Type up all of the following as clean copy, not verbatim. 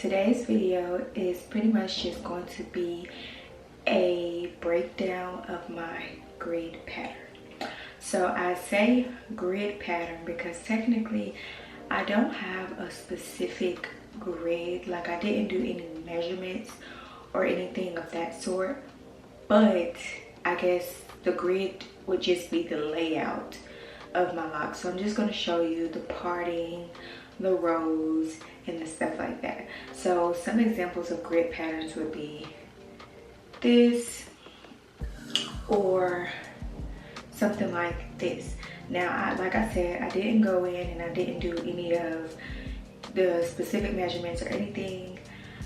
Today's video is pretty much just going to be a breakdown of my grid pattern. So I say grid pattern because technically I don't have a specific grid, like I didn't do any measurements or anything of that sort, but I guess the grid would just be the layout of my locks. So I'm just going to show you the parting, the rows, and the stuff like that. So some examples of grid patterns would be this or something like this. Now, like I said, I didn't go in and I didn't do any of the specific measurements or anything.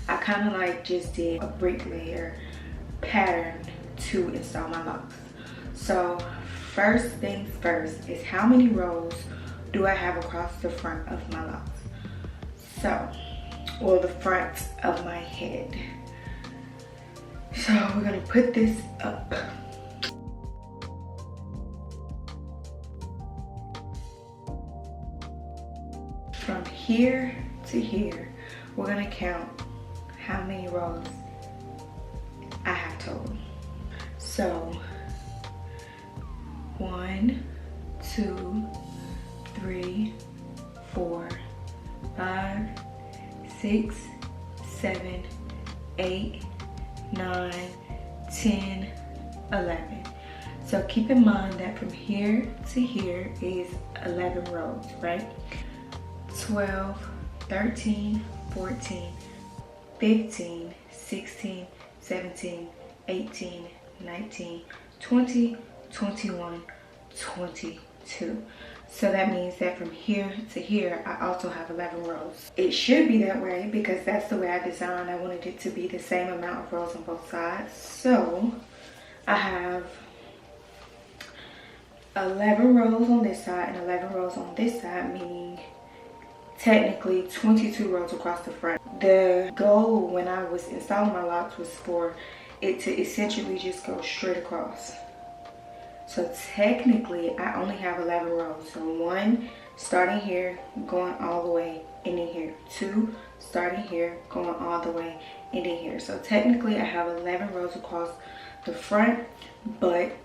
I kind of like just did a bricklayer pattern to install my locks. So first things first is how many rows do I have across the front of my locks? So, or the front of my head. So we're gonna put this up. From here to here, we're gonna count how many rows I have total. So 1, 2, 3, 4, 5, 6, 7, 8, 9, 10, 11. So keep in mind that from here to here is 11 rows, right? 12, 13, 14, 15, 16, 17, 18, 19, 20, 21, 22. So that means that from here to here, I also have 11 rows. It should be that way because that's the way I designed. I wanted it to be the same amount of rows on both sides. So I have 11 rows on this side and 11 rows on this side, meaning technically 22 rows across the front. The goal when I was installing my locks was for it to essentially just go straight across. So technically I only have 11 rows. So 1 starting here, going all the way into here. 2 starting here, going all the way into here. So technically I have 11 rows across the front, but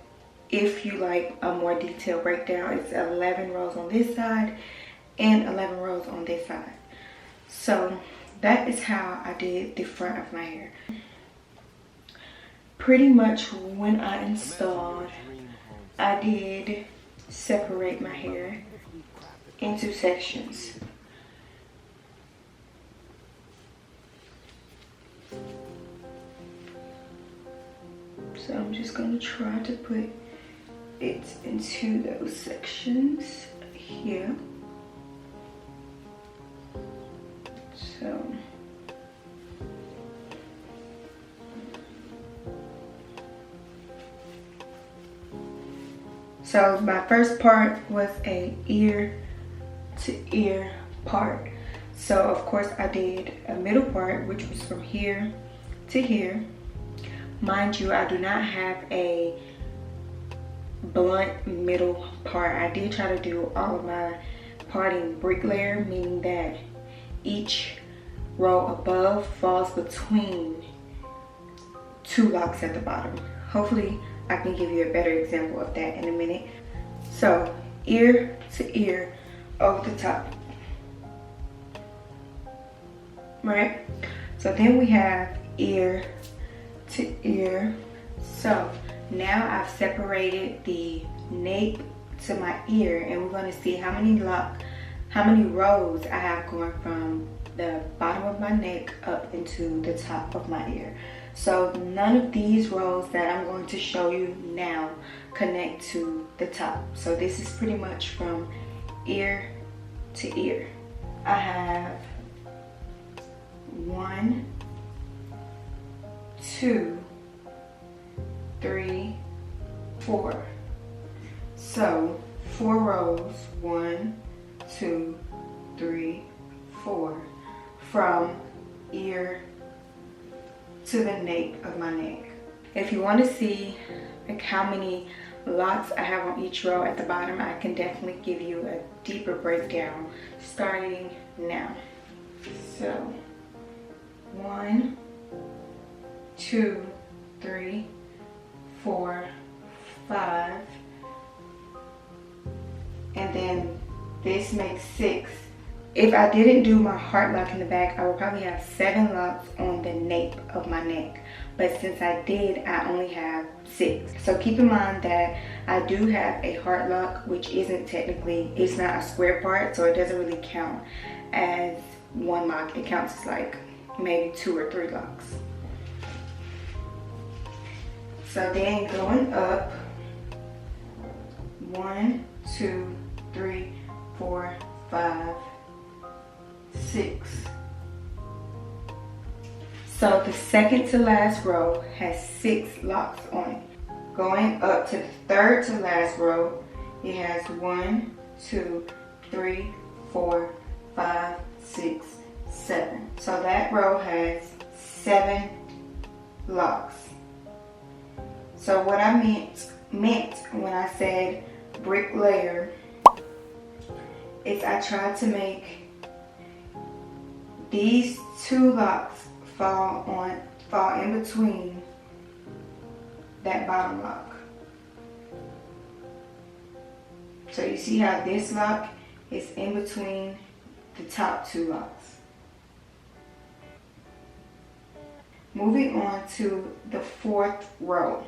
if you like a more detailed breakdown, it's 11 rows on this side and 11 rows on this side. So that is how I did the front of my hair. Pretty much when I installed, I did separate my hair into sections. So I'm just going to try to put it into those sections here. So my first part was a ear to ear part. So of course I did a middle part, which was from here to here. Mind you, I do not have a blunt middle part. I did try to do all of my parting bricklayer, meaning that each row above falls between 2 locks at the bottom. Hopefully I can give you a better example of that in a minute. So ear to ear over the top, right? So then we have ear to ear. So now I've separated the nape to my ear, and we're going to see how many rows I have going from the bottom of my neck up into the top of my ear. So none of these rows that I'm going to show you now connect to the top. So this is pretty much from ear to ear. I have 1, 2, 3, 4. So 4 rows, 1, 2, 3, 4, from ear to the nape of my neck. If you want to see like how many locks I have on each row at the bottom, I can definitely give you a deeper breakdown starting now. So 2, 3, 4, 5, and then this makes 6. If I didn't do my heart lock in the back, I would probably have 7 locks on the nape of my neck. But since I did, I only have 6. So keep in mind that I do have a heart lock, which isn't technically, it's not a square part, so it doesn't really count as 1 lock. It counts as like maybe 2 or 3 locks. So then going up, 1, 2, 3, 4, 5, 6. So the second to last row has 6 locks on it. Going up to the third to last row, it has 1, 2, 3, 4, 5, 6, 7. So that row has 7 locks. So what I meant when I said brick layer is I tried to make these 2 locks fall in between that bottom lock. So you see how this lock is in between the top 2 locks. Moving on to the 4th row.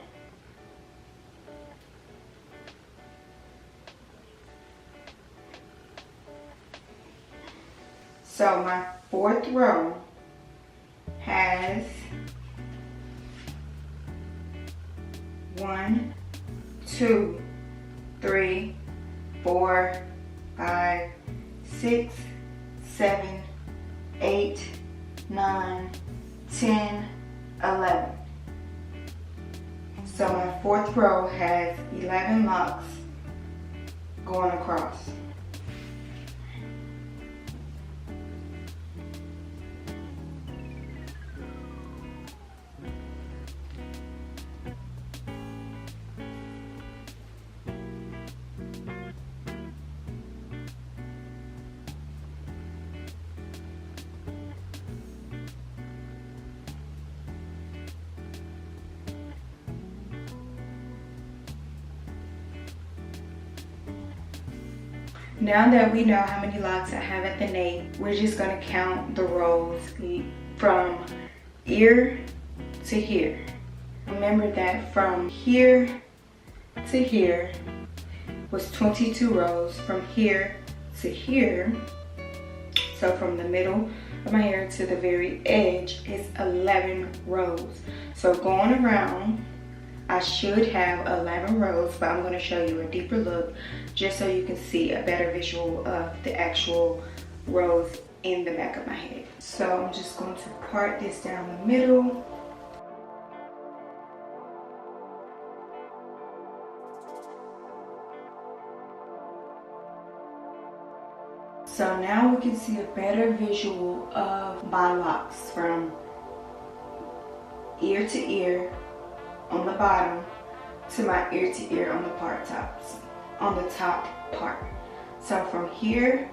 So my 4th row has 1, 2, 3, 4, 5, 6, 7, 8, 9, 10, 11. So my 4th row has 11 locks going across. Now that we know how many locks I have at the nape, we're just going to count the rows from ear to here. Remember that from here to here was 22 rows. From here to here, so from the middle of my hair to the very edge, is 11 rows. So going around, I should have 11 rows, but I'm going to show you a deeper look just so you can see a better visual of the actual rows in the back of my head. So I'm just going to part this down the middle. So now we can see a better visual of my locks from ear to ear on the bottom to my ear to ear on the top part. So from here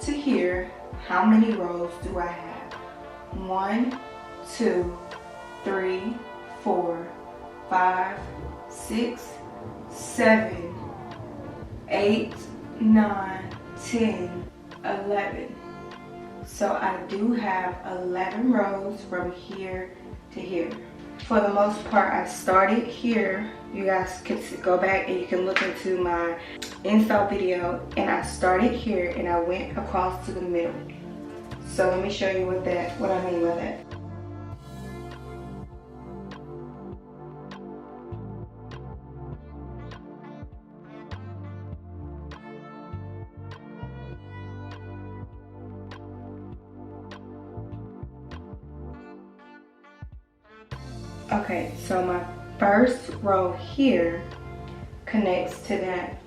to here, how many rows do I have? 1, 2, 3, 4, 5, 6, 7, 8, 9, 10, 11. So I do have 11 rows from here to here. For the most part, I started here. You guys can go back and you can look into my install video, and I started here and I went across to the middle. So let me show you what I mean by that. Okay, so my first row here connects to that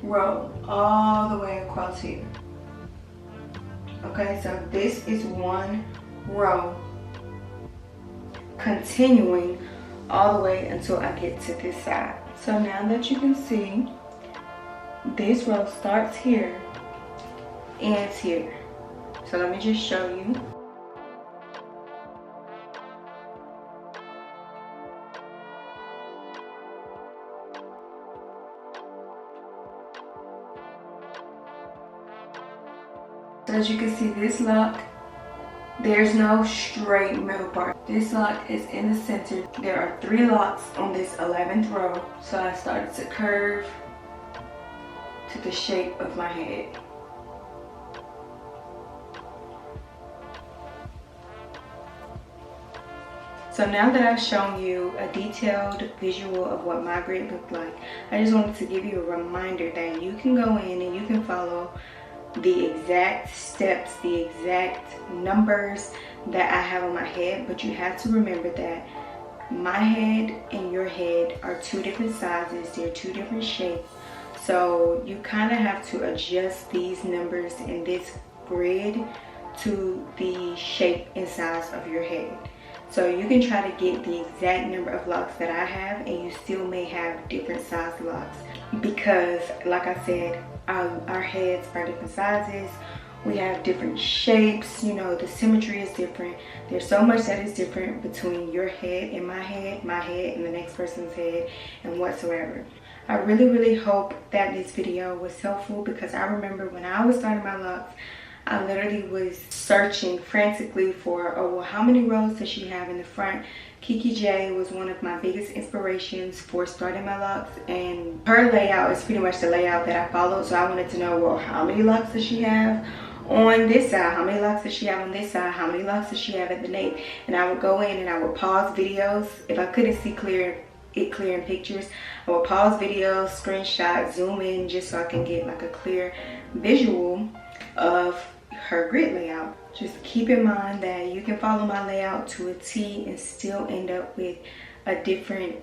row all the way across here. Okay, so this is one row continuing all the way until I get to this side. So now that you can see, this row starts here, ends here. So let me just show you. So as you can see, this lock, there's no straight middle part. This lock is in the center. There are 3 locks on this 11th row. So I started to curve to the shape of my head. So now that I've shown you a detailed visual of what my grid looked like, I just wanted to give you a reminder that you can go in and you can follow the exact steps, the exact numbers that I have on my head, but you have to remember that my head and your head are 2 different sizes, they're 2 different shapes. So you kind of have to adjust these numbers in this grid to the shape and size of your head. So you can try to get the exact number of locks that I have, and you still may have different size locks, because like I said, our heads are different sizes, we have different shapes, you know, the symmetry is different. There's so much that is different between your head and my head and the next person's head, and whatsoever. I really hope that this video was helpful, because I remember when I was starting my locks, I literally was searching frantically for, oh, well, how many rows does she have in the front? Kiki J was one of my biggest inspirations for starting my locks, and her layout is pretty much the layout that I followed. So I wanted to know, well, how many locks does she have on this side? How many locks does she have on this side? How many locks does she have at the nape? And I would go in and I would pause videos. If I couldn't see clear in pictures, I would pause videos, screenshot, zoom in, just so I can get like a clear visual of her grid layout. Just keep in mind that you can follow my layout to a T and still end up with a different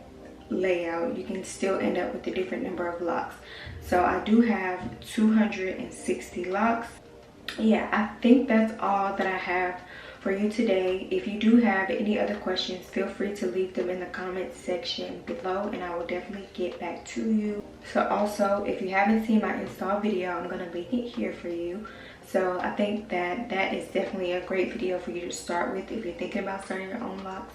layout. You can still end up with a different number of locks. So I do have 260 locks. Yeah, I think that's all that I have for you today. If you do have any other questions, feel free to leave them in the comment section below, and I will definitely get back to you. So also, if you haven't seen my install video, I'm going to link it here for you. So I think that that is definitely a great video for you to start with if you're thinking about starting your own locks,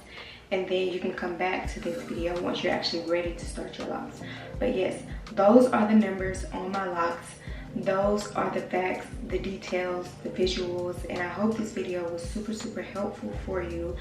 and then you can come back to this video once you're actually ready to start your locks. But yes, those are the numbers on my locks. Those are the facts, the details, the visuals, and I hope this video was super helpful for you.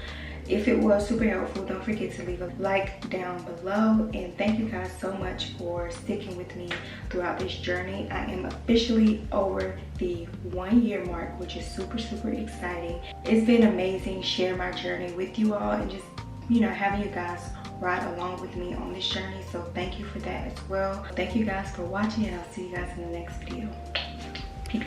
If it was super helpful, don't forget to leave a like down below, and thank you guys so much for sticking with me throughout this journey. I am officially over the 1 year mark, which is super exciting. It's been amazing sharing my journey with you all, and just, you know, having you guys ride along with me on this journey. So thank you for that as well. Thank you guys for watching, and I'll see you guys in the next video. Peace.